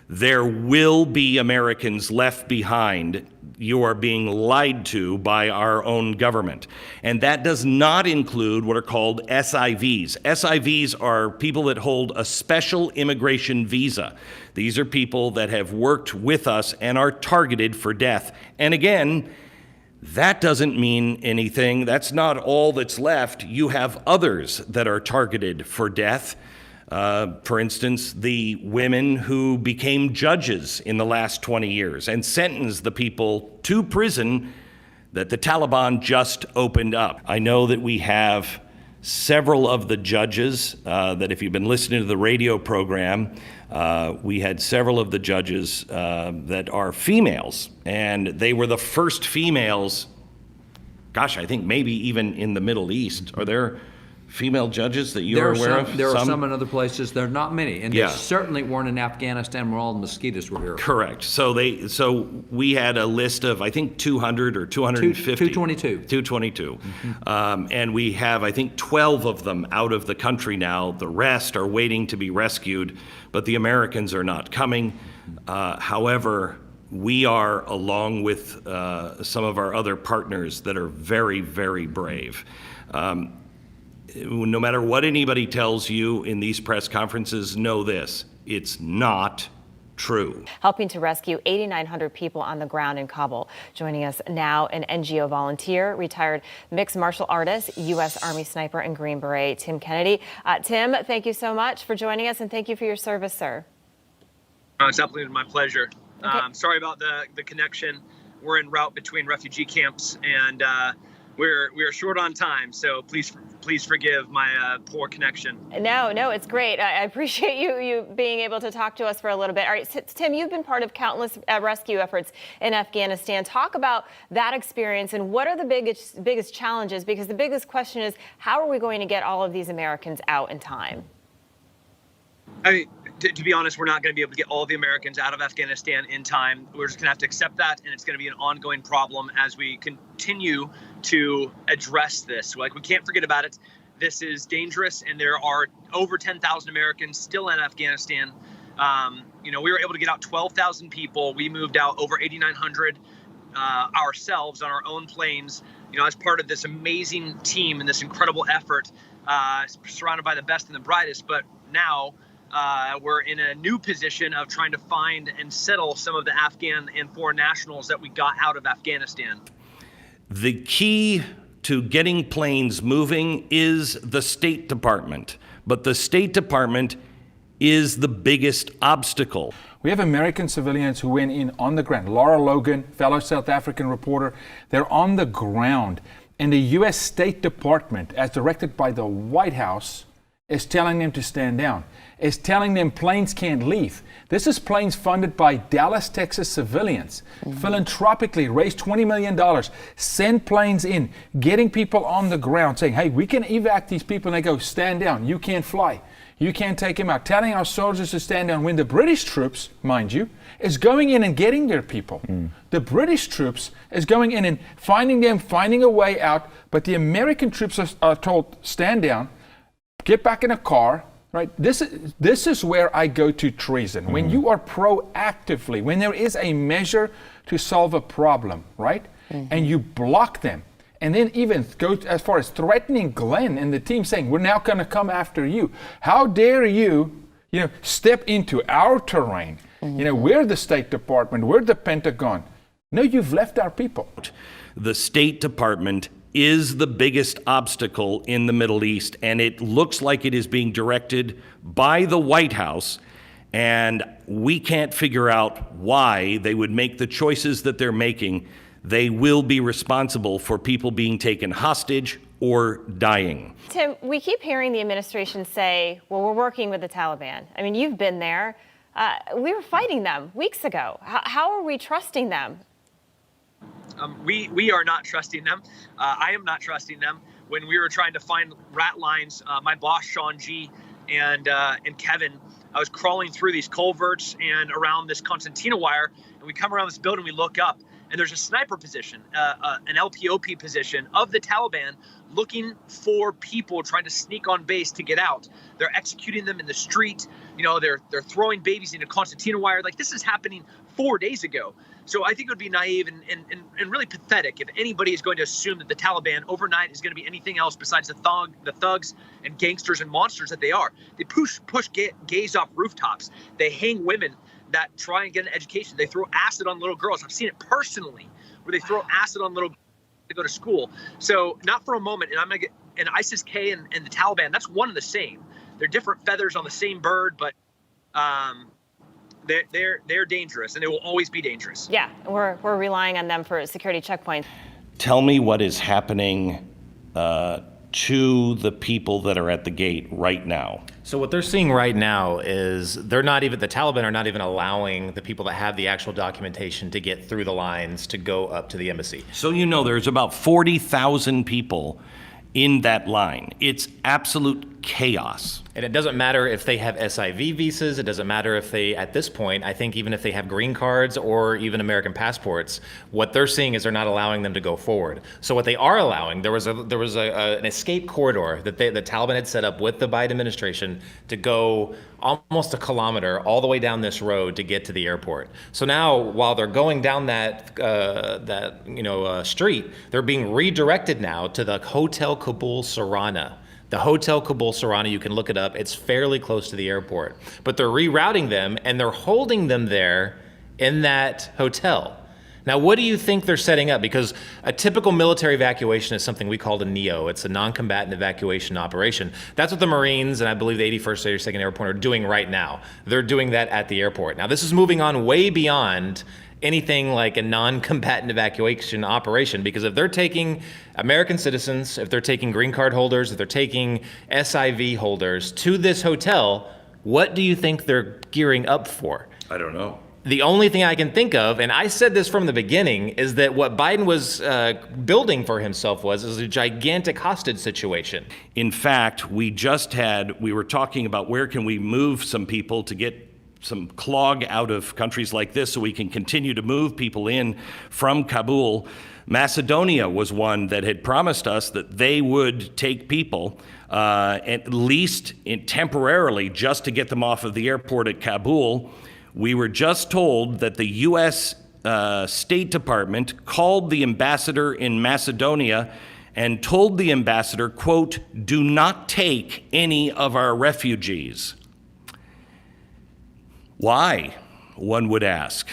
There will be Americans left behind. You are being lied to by our own government. And that does not include what are called SIVs. SIVs are people that hold a special immigration visa. These are people that have worked with us and are targeted for death. And again, that doesn't mean anything. That's not all that's left. You have others that are targeted for death. For instance, the women who became judges in the last 20 years and sentenced the people to prison that the Taliban just opened up. I know that we have several of the judges that if you've been listening to the radio program, we had several of the judges that are females, and they were the first females, gosh, I think maybe even in the Middle East. Are there female judges that you are aware of? There are some in other places. There are not many, and Yeah. they certainly weren't in Afghanistan where all the mosquitoes were here. Correct. So we had a list of, I think, 200 or 250. 222. 222. And we have, I think, 12 of them out of the country now. The rest are waiting to be rescued, but the Americans are not coming. However, we are, along with some of our other partners that are very, very brave. No matter what anybody tells you in these press conferences, know this: it's not true. Helping to rescue 8,900 people on the ground in Kabul. Joining us now, an NGO volunteer, retired mixed martial artist, U.S. Army sniper and Green Beret, Tim Kennedy. Tim, thank you so much for joining us, and thank you for your service, sir. It's absolutely my pleasure. Okay. Sorry about the connection. We're en route between refugee camps, and we are short on time, so please forgive my poor connection. No, it's great. I appreciate you being able to talk to us for a little bit. All right, Tim, you've been part of countless rescue efforts in Afghanistan. Talk about that experience and what are the biggest challenges, because the biggest question is, how are we going to get all of these Americans out in time? To be honest, we're not going to be able to get all the Americans out of Afghanistan in time. We're just going to have to accept that, and it's going to be an ongoing problem as we continue to address this. We can't forget about it. This is dangerous, and there are over 10,000 Americans still in Afghanistan. We were able to get out 12,000 people. We moved out over 8,900 ourselves on our own planes, as part of this amazing team and this incredible effort, surrounded by the best and the brightest. But now, we're in a new position of trying to find and settle some of the Afghan and foreign nationals that we got out of Afghanistan. The key to getting planes moving is the State Department, but the State Department is the biggest obstacle. We have American civilians who went in on the ground. Laura Logan, fellow South African reporter, they're on the ground. And the U.S. State Department, as directed by the White House, is telling them to stand down, is telling them planes can't leave. This is planes funded by Dallas, Texas civilians, philanthropically raised $20 million, send planes in, getting people on the ground, saying, hey, we can evac these people, and they go, stand down, you can't fly, you can't take them out, telling our soldiers to stand down, when the British troops, mind you, is going in and getting their people. The British troops is going in and finding them, finding a way out, but the American troops are told, stand down, get back in a car, right? This is where I go to treason. When you are proactively, when there is a measure to solve a problem, right? And you block them, and then even go as far as threatening Glenn and the team, saying, we're now going to come after you. How dare you, step into our terrain? We're the State Department, we're the Pentagon. No, you've left our people. The State Department is the biggest obstacle in the Middle East, and it looks like it is being directed by the White House, and we can't figure out why they would make the choices that they're making. They will be responsible for people being taken hostage or dying. Tim, we keep hearing the administration say, well, we're working with the Taliban. I mean, you've been there. We were fighting them weeks ago. How are we trusting them? We are not trusting them. I am not trusting them. When we were trying to find rat lines, my boss, Sean G, and Kevin, I was crawling through these culverts and around this concertina wire, and we come around this building, we look up, and there's a sniper position, an LPOP position of the Taliban looking for people trying to sneak on base to get out. They're executing them in the street. They're throwing babies into concertina wire. Like, this is happening 4 days ago. So I think it would be naive and really pathetic if anybody is going to assume that the Taliban overnight is going to be anything else besides the thugs and gangsters and monsters that they are. They push gays off rooftops. They hang women that try and get an education. They throw acid on little girls. I've seen it personally, where they throw acid on little girls to go to school. So not for a moment, and I'm going to get an ISIS-K and the Taliban, that's one and the same. They're different feathers on the same bird, but they're dangerous, and they will always be dangerous. Yeah, we're relying on them for security checkpoints. Tell me what is happening to the people that are at the gate right now. So what they're seeing right now is the Taliban are not even allowing the people that have the actual documentation to get through the lines to go up to the embassy. So there's about 40,000 people in that line. It's absolute chaos. And it doesn't matter if they have SIV visas. It doesn't matter if they, at this point, I think even if they have green cards or even American passports, what they're seeing is they're not allowing them to go forward. So what they are allowing, there was an escape corridor that the Taliban had set up with the Biden administration to go almost a kilometer all the way down this road to get to the airport. So now, while they're going down that street, they're being redirected now to the Hotel Kabul Sarana. The Hotel Kabul Sarana, you can look it up. It's fairly close to the airport. But they're rerouting them, and they're holding them there in that hotel. Now, what do you think they're setting up? Because a typical military evacuation is something we call a NEO. It's a non-combatant evacuation operation. That's what the Marines and I believe the 81st, 82nd Airborne are doing right now. They're doing that at the airport. Now, this is moving on way beyond anything like a non-combatant evacuation operation, because if they're taking American citizens, if they're taking green card holders, if they're taking SIV holders to this hotel, what do you think they're gearing up for? I don't know. The only thing I can think of, and I said this from the beginning, is that what Biden was building for himself was a gigantic hostage situation. In fact, we were talking about where can we move some people to get some clog out of countries like this so we can continue to move people in from Kabul. Macedonia was one that had promised us that they would take people, at least temporarily, just to get them off of the airport at Kabul. We were just told that the U.S. State Department called the ambassador in Macedonia and told the ambassador, quote, "Do not take any of our refugees." Why, one would ask?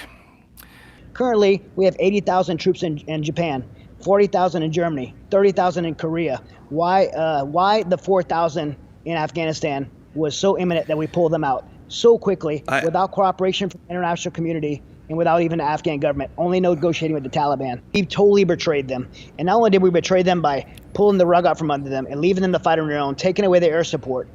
Currently, we have 80,000 troops in Japan, 40,000 in Germany, 30,000 in Korea. Why the 4,000 in Afghanistan was so imminent that we pulled them out so quickly without cooperation from the international community and without even the Afghan government, only negotiating with the Taliban. We totally betrayed them. And not only did we betray them by pulling the rug out from under them and leaving them to fight on their own, taking away their air support,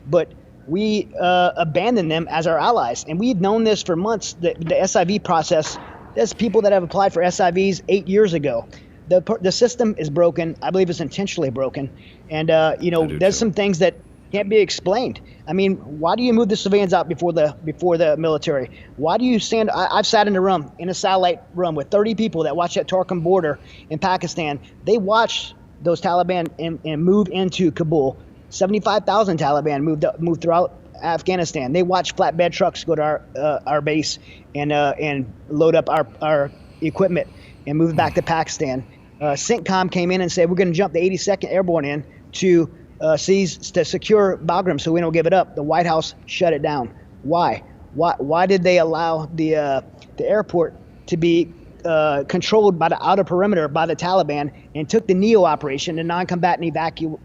but we abandoned them as our allies. And we've known this for months. The SIV process, there's people that have applied for SIVs 8 years ago. The system is broken. I believe it's intentionally broken. And, there's some things that can't be explained. I mean, why do you move the civilians out before the military? Why do you stand? I've sat in a satellite room with 30 people that watch that Torkham border in Pakistan. They watch those Taliban and move into Kabul. 75,000 Taliban moved throughout Afghanistan. They watch flatbed trucks go to our base and load up our equipment and move it back to Pakistan. CENTCOM came in and said we're going to jump the 82nd Airborne in to secure Bagram so we don't give it up. The White House shut it down. Why? Why did they allow the airport to be controlled by the outer perimeter by the Taliban and took the NEO operation, the non-combatant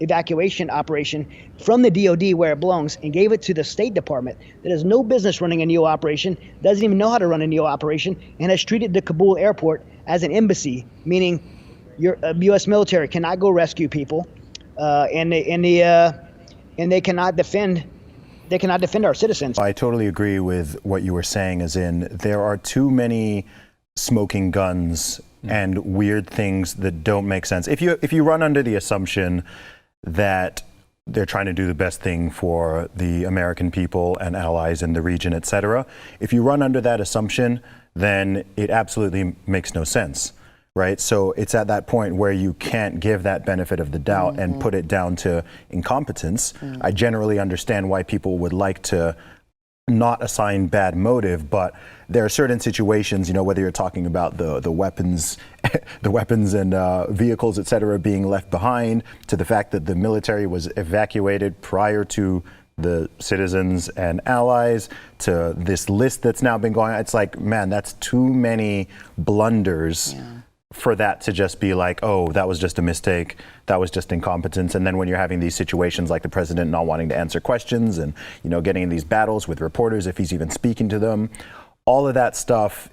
evacuation operation, from the DOD where it belongs and gave it to the State Department that has no business running a NEO operation, doesn't even know how to run a NEO operation, and has treated the Kabul airport as an embassy, meaning your U.S. military cannot go rescue people, and they cannot defend. They cannot defend our citizens. I totally agree with what you were saying, as in there are too many smoking guns and weird things that don't make sense. If you run under the assumption that they're trying to do the best thing for the American people and allies in the region, et cetera, if you run under that assumption, then it absolutely makes no sense. right? So it's at that point where you can't give that benefit of the doubt and put it down to incompetence. I generally understand why people would like to not assign bad motive, but there are certain situations, whether you're talking about the weapons, the weapons and vehicles, et cetera, being left behind, to the fact that the military was evacuated prior to the citizens and allies, to this list that's now been going on. It's like, man, that's too many blunders for that to just be like, oh, that was just a mistake, that was just incompetence. And then when you're having these situations like the president not wanting to answer questions and, getting in these battles with reporters, if he's even speaking to them, all of that stuff,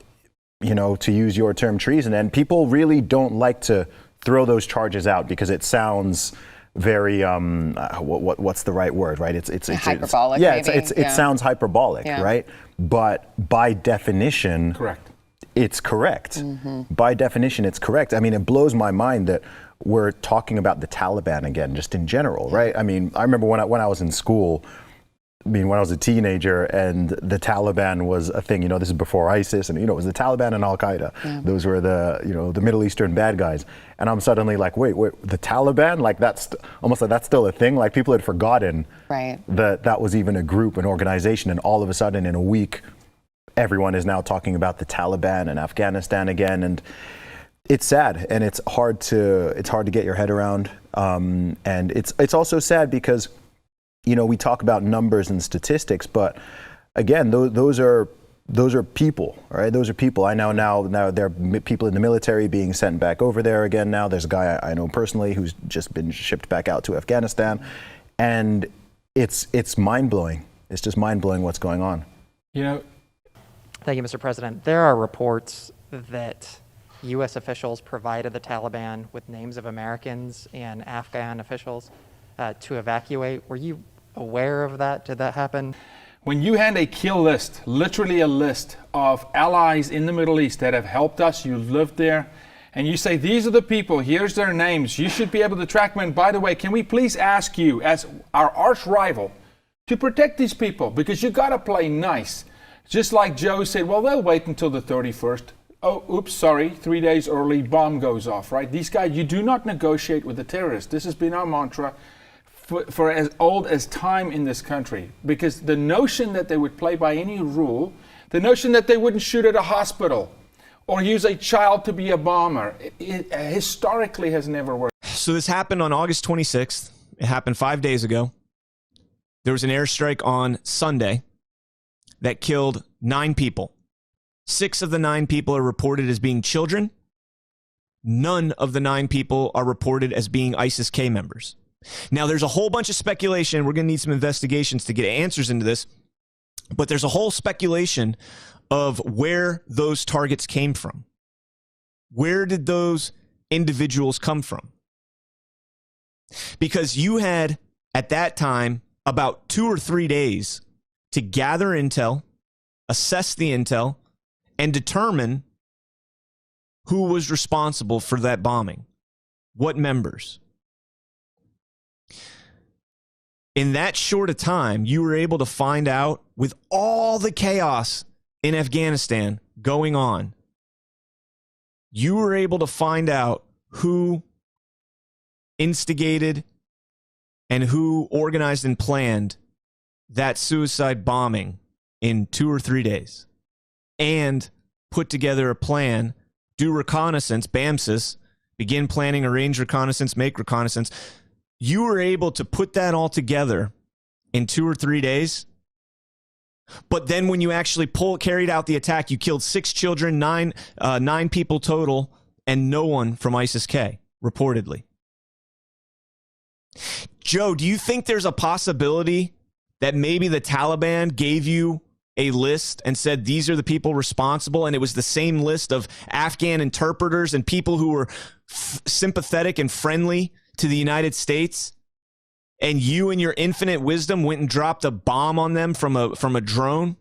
to use your term, treason. And people really don't like to throw those charges out because it sounds very, what's the right word, right? It's hyperbolic. It sounds hyperbolic, right? But by definition, Correct. It's correct. By definition, it's correct. I mean, it blows my mind that we're talking about the Taliban again, just in general, right? I mean, I remember when I was in school, when I was a teenager and the Taliban was a thing, this is before ISIS, and, it was the Taliban and Al-Qaeda. Those were the Middle Eastern bad guys. And I'm suddenly like, wait, the Taliban? Like, that's almost like that's still a thing? Like, people had forgotten that was even a group, an organization, and all of a sudden in a week, everyone is now talking about the Taliban and Afghanistan again, and it's sad, and it's hard to get your head around. And it's also sad because, we talk about numbers and statistics, but again, those are people, right? Those are people. I know now there are people in the military being sent back over there again. Now there's a guy I know personally who's just been shipped back out to Afghanistan, and it's mind blowing. It's just mind blowing what's going on. Thank you, Mr. President. There are reports that U.S. officials provided the Taliban with names of Americans and Afghan officials to evacuate. Were you aware of that? Did that happen? When you hand a kill list, literally a list of allies in the Middle East that have helped us, you lived there, and you say, these are the people, here's their names, you should be able to track them. And by the way, can we please ask you, as our arch rival, to protect these people? Because you got to play nice. Just like Joe said, well, they'll wait until the 31st. Oh, oops, sorry, 3 days early, bomb goes off, right? These guys, you do not negotiate with the terrorists. This has been our mantra for as old as time in this country. Because the notion that they would play by any rule, the notion that they wouldn't shoot at a hospital or use a child to be a bomber, it historically has never worked. So this happened on August 26th. It happened 5 days ago. There was an airstrike on Sunday that killed 9 people. 6 of the 9 people are reported as being children. None of the 9 people are reported as being ISIS-K members. Now, there's a whole bunch of speculation. We're going to need some investigations to get answers into this. But there's a whole speculation of where those targets came from. Where did those individuals come from? Because you had, at that time, about 2 or 3 days to gather intel, assess the intel, and determine who was responsible for that bombing. What members. In that short a time, you were able to find out, with all the chaos in Afghanistan going on, you were able to find out who instigated and who organized and planned that suicide bombing in 2 or 3 days, and put together a plan, do reconnaissance, BAMSIS, begin planning, arrange reconnaissance, make reconnaissance. You were able to put that all together in 2 or 3 days. But then when you actually carried out the attack, you killed 6 children, 9 people total, and no one from ISIS-K, reportedly. Joe, do you think there's a possibility that maybe the Taliban gave you a list and said these are the people responsible, and it was the same list of Afghan interpreters and people who were sympathetic and friendly to the United States, and you in your infinite wisdom went and dropped a bomb on them from a drone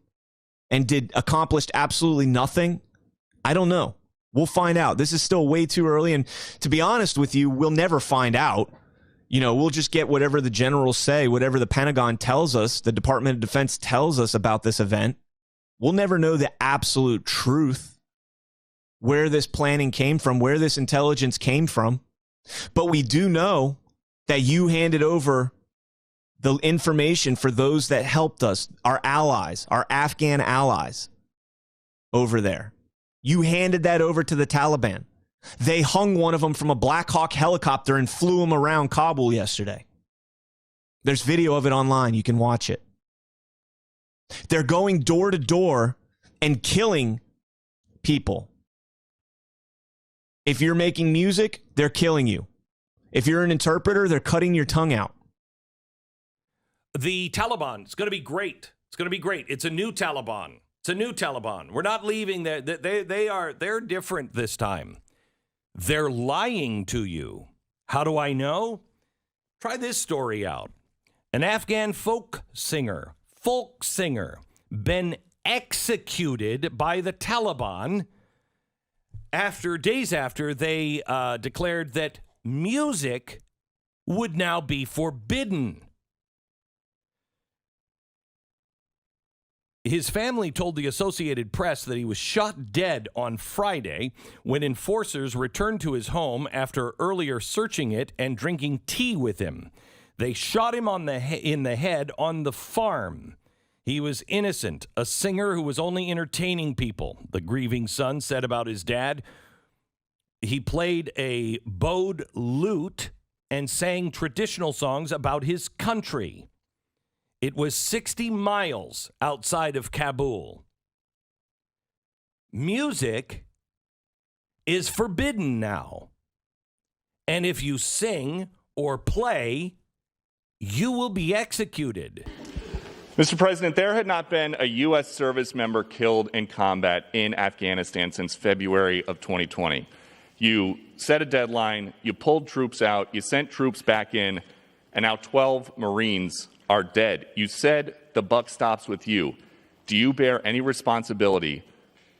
and accomplished absolutely nothing? I don't know. We'll find out. This is still way too early, and to be honest with you, we'll never find out. We'll just get whatever the generals say, whatever the Pentagon tells us, the Department of Defense tells us about this event. We'll never know the absolute truth. where this planning came from, where this intelligence came from. But we do know that you handed over the information for those that helped us, our allies, our Afghan allies over there. You handed that over to the Taliban. They hung one of them from a Black Hawk helicopter and flew him around Kabul yesterday. There's video of it online. You can watch it. They're going door to door and killing people. If you're making music, they're killing you. If you're an interpreter, they're cutting your tongue out. The Taliban, it's going to be great. It's going to be great. It's a new Taliban. It's a new Taliban. We're not leaving there. They're different this time. They're lying to you. How do I know? Try this story out. An Afghan folk singer, been executed by the Taliban days after they declared that music would now be forbidden. His family told the Associated Press that he was shot dead on Friday when enforcers returned to his home after earlier searching it and drinking tea with him. They shot him in the head on the farm. He was innocent, a singer who was only entertaining people, the grieving son said about his dad. He played a bowed lute and sang traditional songs about his country. It was 60 miles outside of Kabul. Music is forbidden now. And if you sing or play, you will be executed. Mr. President, there had not been a U.S. service member killed in combat in Afghanistan since February of 2020. You set a deadline, you pulled troops out, you sent troops back in, and now 12 Marines are dead. You said the buck stops with you. Do you bear any responsibility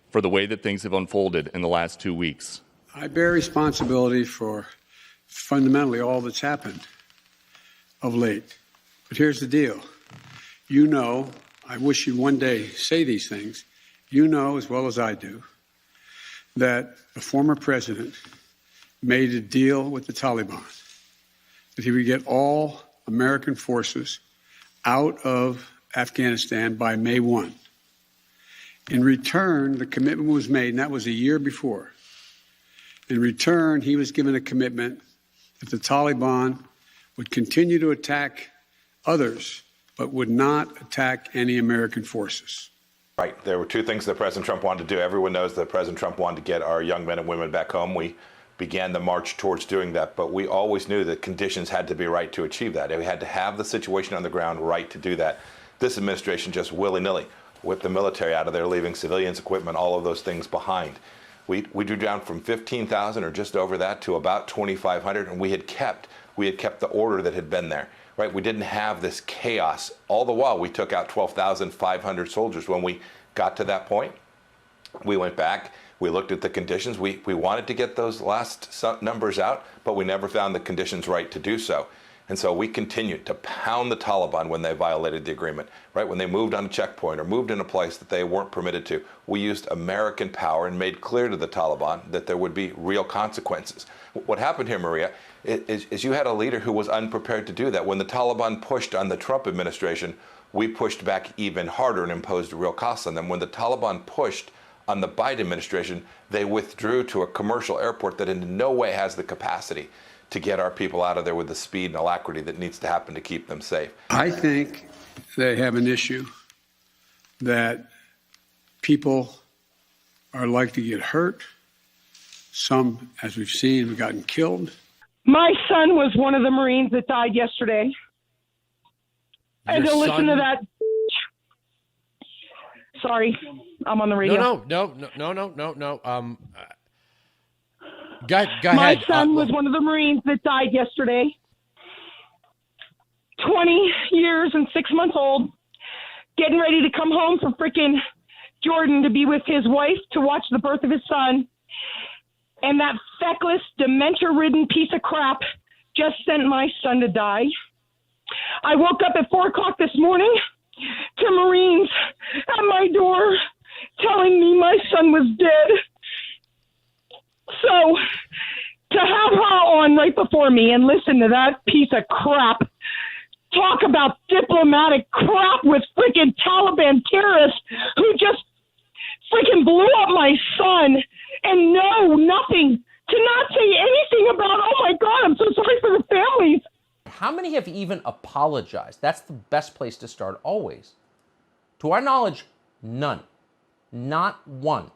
for the way that things have unfolded in the last 2 weeks? I bear responsibility for fundamentally all that's happened of late. But here's the deal. You know, I wish you'd one day say these things. You know as well as I do that the former president made a deal with the Taliban that he would get all American forces out of Afghanistan by May 1. In return, the commitment was made, and that was a year before. In return, he was given a commitment that the Taliban would continue to attack others, but would not attack any American forces. Right. There were two things that President Trump wanted to do. Everyone knows that President Trump wanted to get our young men and women back home. We began the march towards doing that, but we always knew that conditions had to be right to achieve that. We had to have the situation on the ground right to do that. This administration just willy-nilly, with the military out of there, leaving civilians, equipment, all of those things behind. We drew down from 15,000 or just over that to about 2,500, and we had kept the order that had been there. Right? We didn't have this chaos. All the while, we took out 12,500 soldiers. When we got to that point, we went back. We looked at the conditions. We wanted to get those last numbers out, but we never found the conditions right to do so. And so we continued to pound the Taliban when they violated the agreement, right? When they moved on a checkpoint or moved in a place that they weren't permitted to, we used American power and made clear to the Taliban that there would be real consequences. What happened here, Maria, is you had a leader who was unprepared to do that. When the Taliban pushed on the Trump administration, we pushed back even harder and imposed real costs on them. When the Taliban pushed on the Biden administration, they withdrew to a commercial airport that in no way has the capacity to get our people out of there with the speed and alacrity that needs to happen to keep them safe. I think they have an issue that people are likely to get hurt. Some, as we've seen, have gotten killed. My son was one of the Marines that died yesterday. And to listen to that. Sorry, I'm on the radio. No. Go My ahead. son was one of the Marines that died yesterday. 20 years and 6 months old, getting ready to come home from frickin' Jordan to be with his wife to watch the birth of his son. And that feckless, dementia-ridden piece of crap just sent my son to die. I woke up at 4 o'clock this morning to Marines at my door telling me my son was dead. right before me and listen to that piece of crap talk about diplomatic crap with freaking Taliban terrorists who just freaking blew up my son and know nothing, to not say anything about, oh my God, I'm so sorry for the families. How many have even apologized? That's the best place to start always. To our knowledge, none. Not one.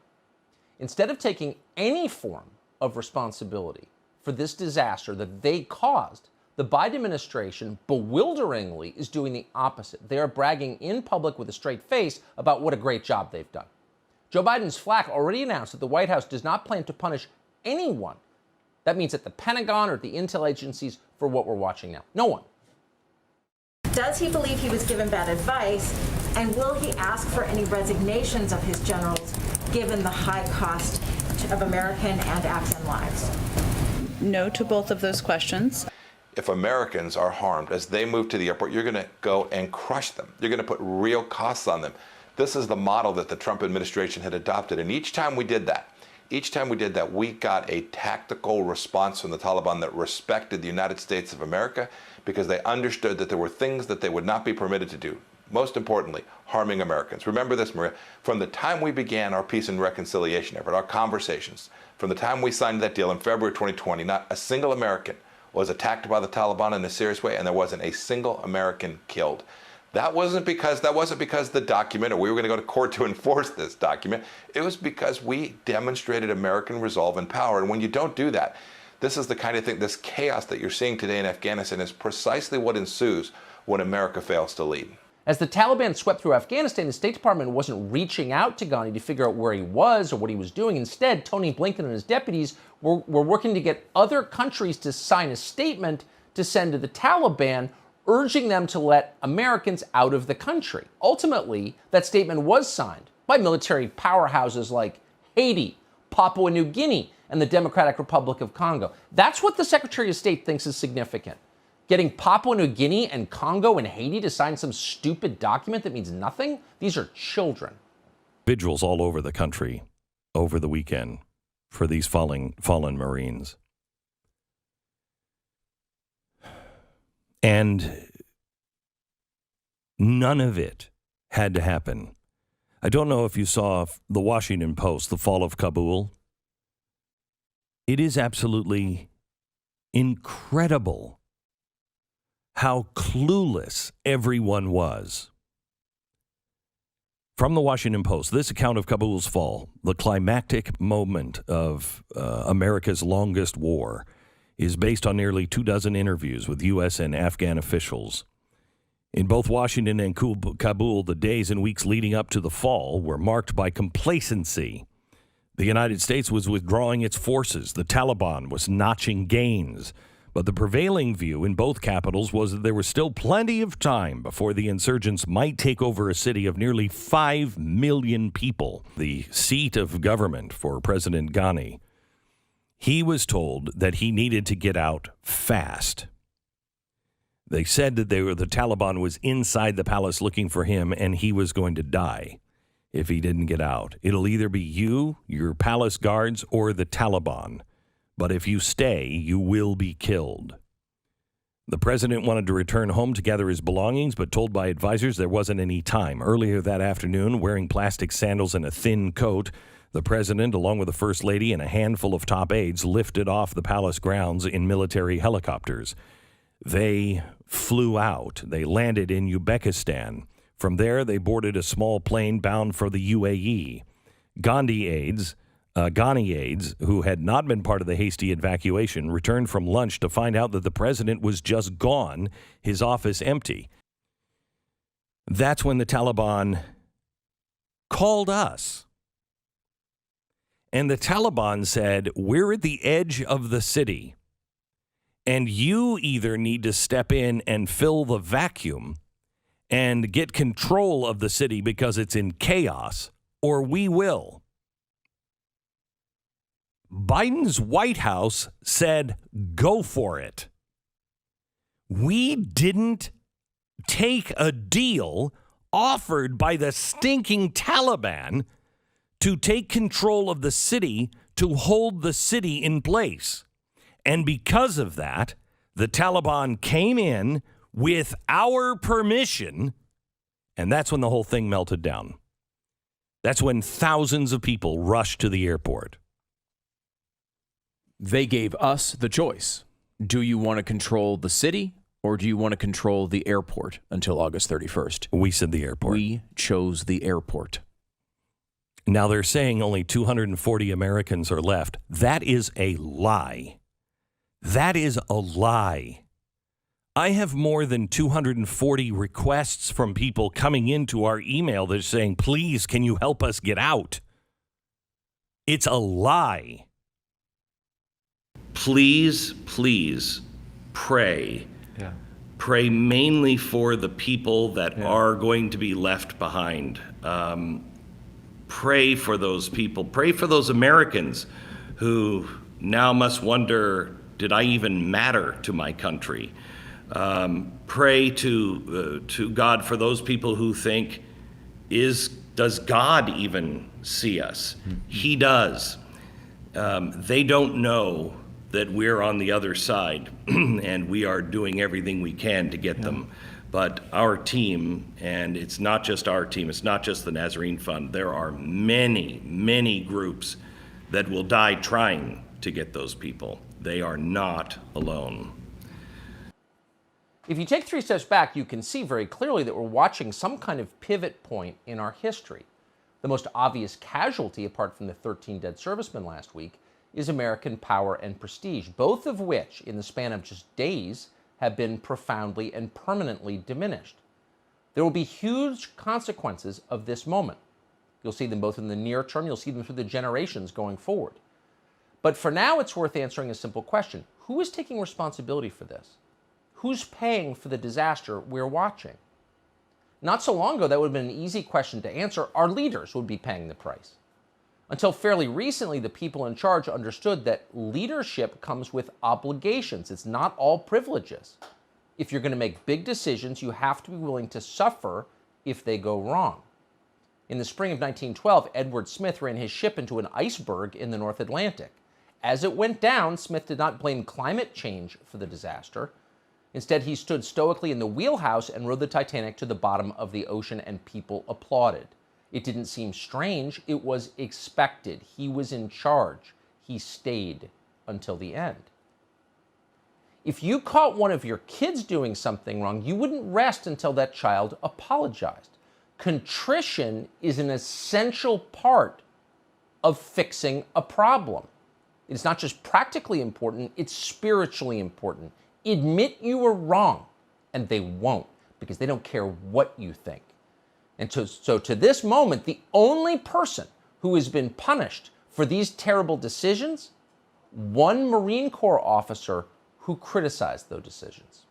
Instead of taking any form of responsibility for this disaster that they caused, the Biden administration bewilderingly is doing the opposite. They are bragging in public with a straight face about what a great job they've done. Joe Biden's flack already announced that the White House does not plan to punish anyone. That means at the Pentagon or at the intel agencies for what we're watching now. No one. Does he believe he was given bad advice? And will he ask for any resignations of his generals given the high cost of American and Afghan lives? No to both of those questions. If Americans are harmed as they move to the airport, you're going to go and crush them. You're going to put real costs on them. This is the model that the Trump administration had adopted. And each time we did that, we got a tactical response from the Taliban that respected the United States of America because they understood that there were things that they would not be permitted to do. Most importantly, harming Americans. Remember this, Maria, from the time we began our peace and reconciliation effort, our conversations, from the time we signed that deal in February 2020, not a single American was attacked by the Taliban in a serious way, and there wasn't a single American killed. That wasn't because the document, or we were going to go to court to enforce this document. It was because we demonstrated American resolve and power. And when you don't do that, this is the kind of thing, this chaos that you're seeing today in Afghanistan is precisely what ensues when America fails to lead. As the Taliban swept through Afghanistan, the State Department wasn't reaching out to Gandhi to figure out where he was or what he was doing. Instead, Tony Blinken and his deputies were working to get other countries to sign a statement to send to the Taliban, urging them to let Americans out of the country. Ultimately, that statement was signed by military powerhouses like Haiti, Papua New Guinea, and the Democratic Republic of Congo. That's what the Secretary of State thinks is significant. Getting Papua New Guinea and Congo and Haiti to sign some stupid document that means nothing? These are children. Vigils all over the country over the weekend for these fallen Marines. And none of it had to happen. I don't know if you saw the Washington Post, the fall of Kabul. It is absolutely incredible how clueless everyone was. From the Washington Post, this account of Kabul's fall, the climactic moment of America's longest war, is based on nearly 24 interviews with U.S. and Afghan officials. In both Washington and Kabul, the days and weeks leading up to the fall were marked by complacency. The United States was withdrawing its forces. The Taliban was notching gains. But the prevailing view in both capitals was that there was still plenty of time before the insurgents might take over a city of nearly 5 million people, the seat of government for President Ghani. He was told that he needed to get out fast. They said that the Taliban was inside the palace looking for him, and he was going to die if he didn't get out. It'll either be you, your palace guards, or the Taliban. But if you stay, you will be killed. The president wanted to return home to gather his belongings, but told by advisors there wasn't any time. Earlier that afternoon, wearing plastic sandals and a thin coat, the president, along with the first lady and a handful of top aides, lifted off the palace grounds in military helicopters. They flew out. They landed in Uzbekistan. From there, they boarded a small plane bound for the UAE. Ghani aides, who had not been part of the hasty evacuation, returned from lunch to find out that the president was just gone, his office empty. That's when the Taliban called us. And the Taliban said, we're at the edge of the city, and you either need to step in and fill the vacuum and get control of the city because it's in chaos, or we will. Biden's White House said, go for it. We didn't take a deal offered by the stinking Taliban to take control of the city, to hold the city in place. And because of that, the Taliban came in with our permission, and that's when the whole thing melted down. That's when thousands of people rushed to the airport. They gave us the choice. Do you want to control the city or do you want to control the airport until August 31st? We said the airport. We chose the airport. Now they're saying only 240 Americans are left. That is a lie. That is a lie. I have more than 240 requests from people coming into our email that are saying, please, can you help us get out? It's a lie. Please, please pray. Yeah. Pray mainly for the people that are going to be left behind. Pray for those people. Pray for those Americans who now must wonder, did I even matter to my country? Pray to God for those people who think, does God even see us? He does. They don't know that we're on the other side and we are doing everything we can to get them. But our team, and it's not just our team, it's not just the Nazarene Fund, there are many, many groups that will die trying to get those people. They are not alone. If you take 3 steps back, you can see very clearly that we're watching some kind of pivot point in our history. The most obvious casualty, apart from the 13 dead servicemen last week, is American power and prestige, both of which, in the span of just days, have been profoundly and permanently diminished. There will be huge consequences of this moment. You'll see them both in the near term, you'll see them through the generations going forward. But for now, it's worth answering a simple question. Who is taking responsibility for this? Who's paying for the disaster we're watching? Not so long ago, that would have been an easy question to answer. Our leaders would be paying the price. Until fairly recently, the people in charge understood that leadership comes with obligations. It's not all privileges. If you're going to make big decisions, you have to be willing to suffer if they go wrong. In the spring of 1912, Edward Smith ran his ship into an iceberg in the North Atlantic. As it went down, Smith did not blame climate change for the disaster. Instead, he stood stoically in the wheelhouse and rowed the Titanic to the bottom of the ocean, and people applauded. It didn't seem strange. It was expected. He was in charge. He stayed until the end. If you caught one of your kids doing something wrong, you wouldn't rest until that child apologized. Contrition is an essential part of fixing a problem. It's not just practically important, it's spiritually important. Admit you were wrong, and they won't, because they don't care what you think. And so to this moment, the only person who has been punished for these terrible decisions, one Marine Corps officer who criticized those decisions.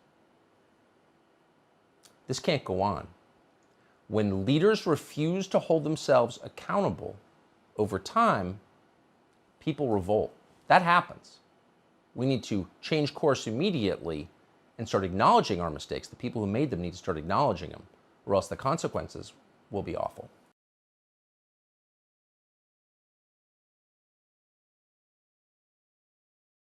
This can't go on. When leaders refuse to hold themselves accountable, over time, people revolt. That happens. We need to change course immediately and start acknowledging our mistakes. The people who made them need to start acknowledging them, or else the consequences will be awful.